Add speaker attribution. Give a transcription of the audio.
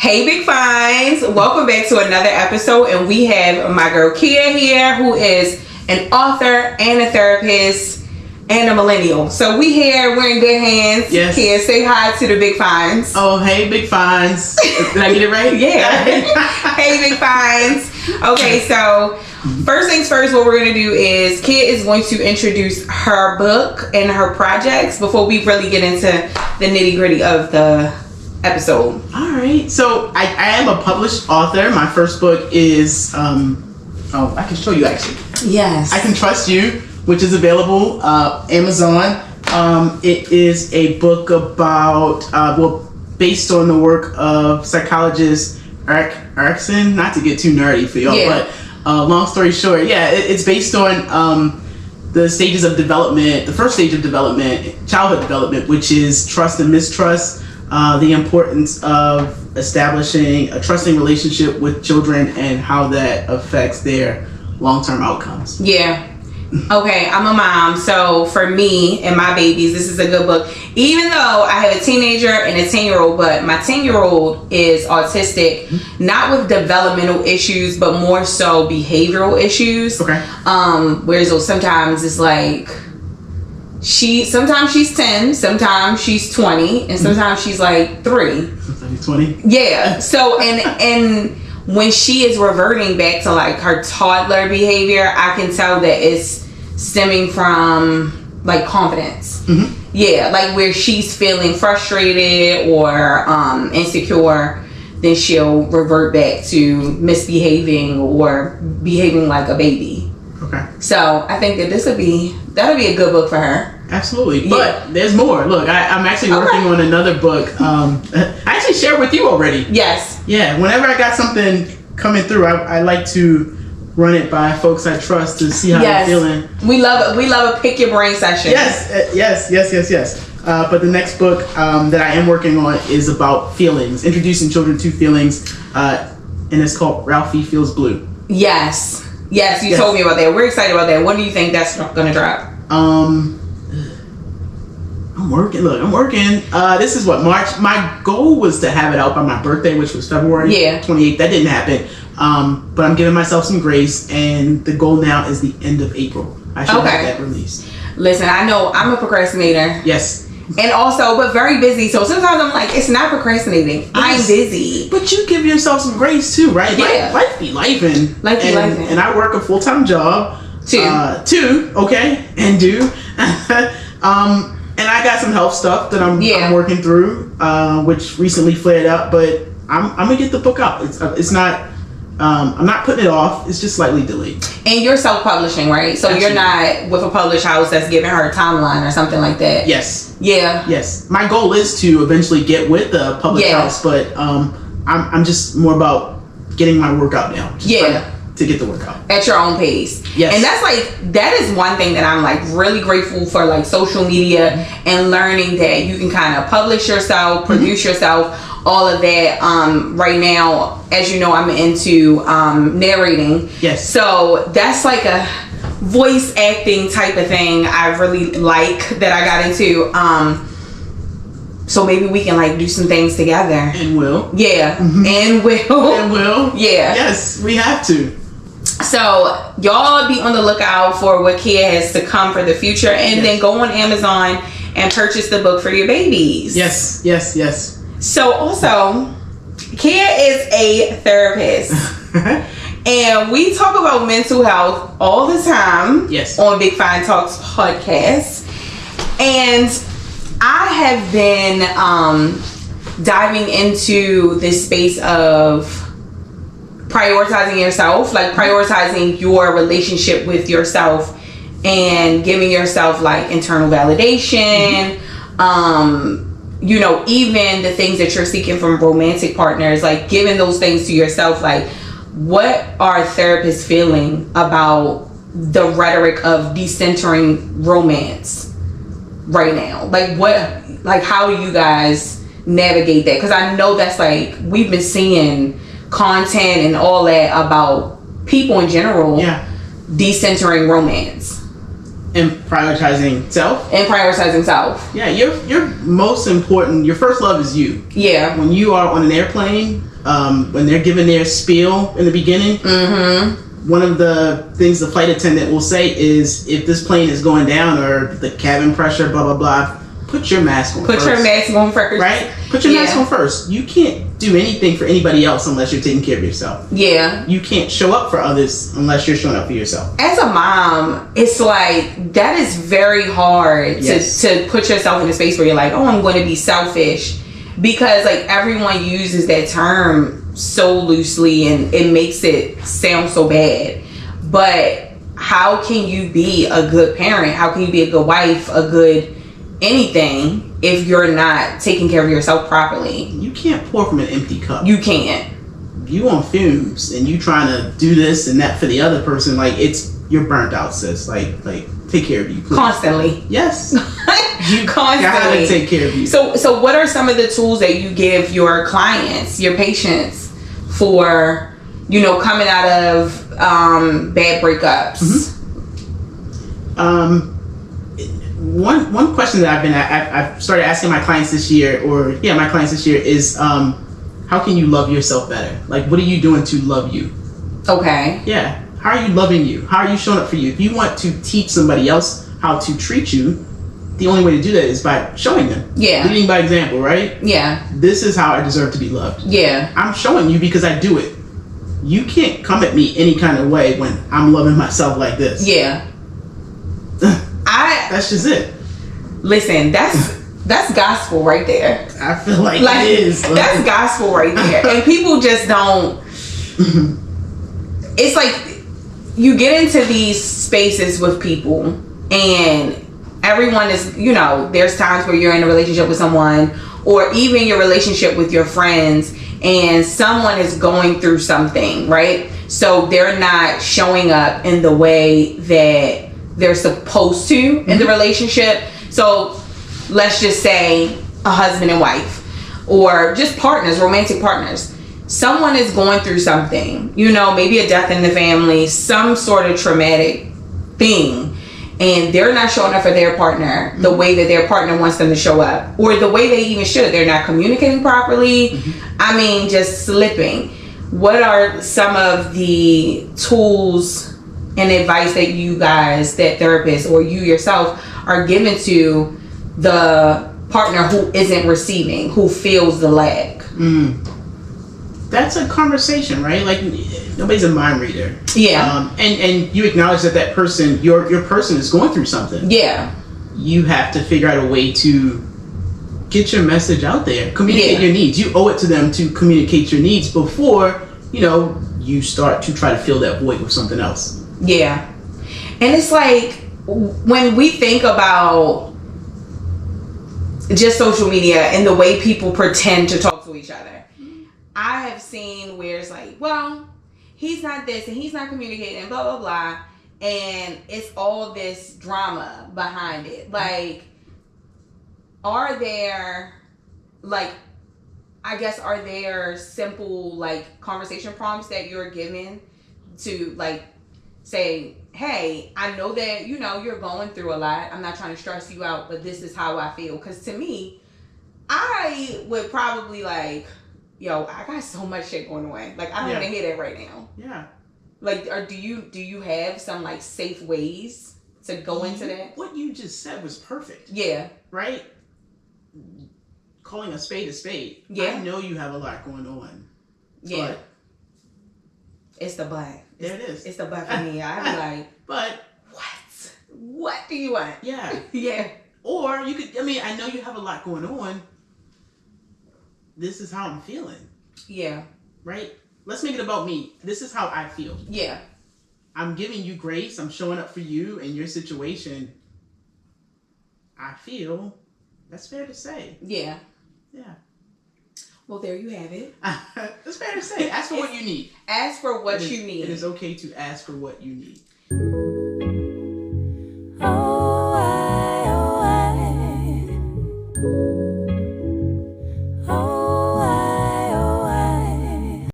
Speaker 1: Hey Big Finds, welcome back to another episode, and we have my girl Kia here, who is an author and a therapist and a millennial. So we're in good hands.
Speaker 2: Yes.
Speaker 1: Kia, say hi to the Big Finds.
Speaker 2: Oh, hey Big Finds. Did I get it right?
Speaker 1: Yeah. Hey Big Finds. Okay, so first things first, what we're going to do is Kia is going to introduce her book and her projects before we really get into the nitty gritty of the episode.
Speaker 2: All right. So I am a published author. My first book is I can show you actually.
Speaker 1: Yes.
Speaker 2: I Can Trust You, which is available Amazon. It is a book about based on the work of psychologist Eric Erickson. Not to get too nerdy for y'all, but long story short, it's based on the stages of development. The first stage of development, childhood development, which is trust and mistrust. The importance of establishing a trusting relationship with children and how that affects their long-term outcomes.
Speaker 1: Yeah. Okay, I'm a mom, so for me and my babies, this is a good book. Even though I have a teenager and a 10-year-old, but my 10-year-old is autistic, not with developmental issues, but more so behavioral issues.
Speaker 2: Okay.
Speaker 1: Whereas sometimes it's like sometimes she's 10, sometimes she's 20, and sometimes she's like 3.
Speaker 2: Sometimes she's 20.
Speaker 1: Yeah. So and when she is reverting back to like her toddler behavior, I can tell that it's stemming from like confidence.
Speaker 2: Mm-hmm.
Speaker 1: Yeah, like where she's feeling frustrated or insecure, then she'll revert back to misbehaving or behaving like a baby.
Speaker 2: Okay.
Speaker 1: So I think that that'll be a good book for her.
Speaker 2: Absolutely.
Speaker 1: Yeah.
Speaker 2: But there's more. Look, I'm actually working on another book. I actually shared with you already.
Speaker 1: Yes.
Speaker 2: Yeah. Whenever I got something coming through, I like to run it by folks I trust to see how they're feeling.
Speaker 1: We love a pick your brain session.
Speaker 2: Yes. But the next book that I am working on is about feelings, introducing children to feelings, and it's called Ralphie Feels Blue.
Speaker 1: Yes, you told me about that. We're excited about that. When do you think that's gonna drop?
Speaker 2: I'm working. This is what, March. My goal was to have it out by my birthday, which was February 28th. That didn't happen. But I'm giving myself some grace, and the goal now is the end of April. I should have that released.
Speaker 1: Listen, I know I'm a procrastinator.
Speaker 2: Yes.
Speaker 1: And also, but very busy. So sometimes I'm like, it's not procrastinating. Yes. I'm busy.
Speaker 2: But you give yourself some grace too, right?
Speaker 1: Yeah.
Speaker 2: Life be lifing.
Speaker 1: Life be lifing.
Speaker 2: And I work a full-time job. Two, okay, and do. And I got some health stuff that I'm working through, which recently flared up. But I'm gonna get the book out. It's not. I'm not putting it off. It's just slightly delayed. And
Speaker 1: you're self-publishing, right? So you're not with a published house that's giving her a timeline or something like that.
Speaker 2: Yes.
Speaker 1: Yeah.
Speaker 2: Yes. My goal is to eventually get with the published house, but I'm just more about getting my work out now. To get the work out
Speaker 1: at your own pace.
Speaker 2: Yes.
Speaker 1: And that is one thing that I'm like really grateful for, like social media and learning that you can kind of publish yourself, produce yourself, all of that. Right now, as you know, I'm into narrating.
Speaker 2: Yes.
Speaker 1: So that's like a voice acting type of thing I really like that I got into. So maybe we can like do some things together.
Speaker 2: And will.
Speaker 1: Yeah.
Speaker 2: Mm-hmm.
Speaker 1: And will. Yeah.
Speaker 2: Yes, we have to.
Speaker 1: So y'all be on the lookout for what Kia has to come for the future, and then go on Amazon and purchase the book for your babies.
Speaker 2: Yes.
Speaker 1: So also, Kia is a therapist. And we talk about mental health all the time on Big Fine Talks podcast. And I have been diving into this space of prioritizing yourself, like prioritizing your relationship with yourself and giving yourself like internal validation. Even the things that you're seeking from romantic partners, like giving those things to yourself. Like, what are therapists feeling about the rhetoric of decentering romance right now? Like how do you guys navigate that? Because I know that's like, we've been seeing content and all that about people in general decentering romance.
Speaker 2: And prioritizing self.
Speaker 1: Yeah,
Speaker 2: your most important, your first love is you.
Speaker 1: Yeah.
Speaker 2: When you are on an airplane, when they're giving their spiel in the beginning, one of the things the flight attendant will say is, if this plane is going down or the cabin pressure, blah, blah, blah, put your mask on first.
Speaker 1: Put your mask on first.
Speaker 2: Right? Put your mask on first. You can't do anything for anybody else unless you're taking care of yourself.
Speaker 1: Yeah.
Speaker 2: You can't show up for others unless you're showing up for yourself.
Speaker 1: As a mom, it's like, that is very hard to put yourself in a space where you're like, oh, I'm going to be selfish. Because like everyone uses that term so loosely and it makes it sound so bad. But how can you be a good parent? How can you be a good wife, a good anything if you're not taking care of yourself properly? You
Speaker 2: can't pour from an empty cup.
Speaker 1: You can't.
Speaker 2: You on fumes and you trying to do this and that for the other person, like you're burnt out, sis. Like take care of you, please.
Speaker 1: Constantly.
Speaker 2: Yes.
Speaker 1: You constantly
Speaker 2: gotta take care of you.
Speaker 1: So what are some of the tools that you give your clients, your patients, for coming out of bad breakups?
Speaker 2: One question that I've started asking my clients this year, is how can you love yourself better? Like, what are you doing to love you? Okay. Yeah. How are you loving you? How are you showing up for you? If you want to teach somebody else how to treat you, the only way to do that is by showing them. Yeah. Leading by example, right? Yeah. This is how I deserve to be loved. Yeah. I'm showing you because I do it. You can't come at me any kind of way when I'm loving myself like this. Yeah. That's just it.
Speaker 1: Listen, that's gospel right there.
Speaker 2: I feel like it is.
Speaker 1: That's gospel right there. And people just don't. It's like you get into these spaces with people and everyone is, there's times where you're in a relationship with someone or even your relationship with your friends and someone is going through something, right? So they're not showing up in the way that they're supposed to in the relationship. So let's just say a husband and wife or just partners, romantic partners. Someone is going through something, maybe a death in the family, some sort of traumatic thing, and they're not showing up for their partner the way that their partner wants them to show up or the way they even should. They're not communicating properly. I mean, just slipping. What are some of the tools and advice that you guys, that therapists or you yourself, are given to the partner who isn't receiving, who feels the lack?
Speaker 2: That's a conversation, right? Like, nobody's a mind reader. Yeah. And you acknowledge that person, your person is going through something. Yeah. You have to figure out a way to get your message out there. Communicate your needs. You owe it to them to communicate your needs before, you start to try to fill that void with something else.
Speaker 1: Yeah. And it's like, when we think about just social media and the way people pretend to talk to each other, I have seen where it's like, well, he's not this and he's not communicating, blah, blah, blah. And it's all this drama behind it. Like, are there simple, conversation prompts that you're given to, say, hey, I know that, you're going through a lot. I'm not trying to stress you out, but this is how I feel. Because to me, I would probably yo, I got so much shit going on. I don't want to hear that right now. Yeah. Or do you have some safe ways to go into that?
Speaker 2: What you just said was perfect.
Speaker 1: Yeah.
Speaker 2: Right? Calling a spade a spade. Yeah. I know you have a lot going on.
Speaker 1: Yeah. But it's the but.
Speaker 2: There it is.
Speaker 1: It's the but for me. I'm like,
Speaker 2: but
Speaker 1: what? What do you want?
Speaker 2: Yeah.
Speaker 1: Yeah.
Speaker 2: Or you could, I know you have a lot going on. This is how I'm feeling. Yeah. Right? Let's make it about me. This is how I feel. Yeah. I'm giving you grace. I'm showing up for you and your situation. I feel that's fair to say.
Speaker 1: Yeah.
Speaker 2: Yeah.
Speaker 1: Well, there you have it.
Speaker 2: It's fair to say. Ask for what you need.
Speaker 1: Ask for what you need.
Speaker 2: It is okay to ask for what you need.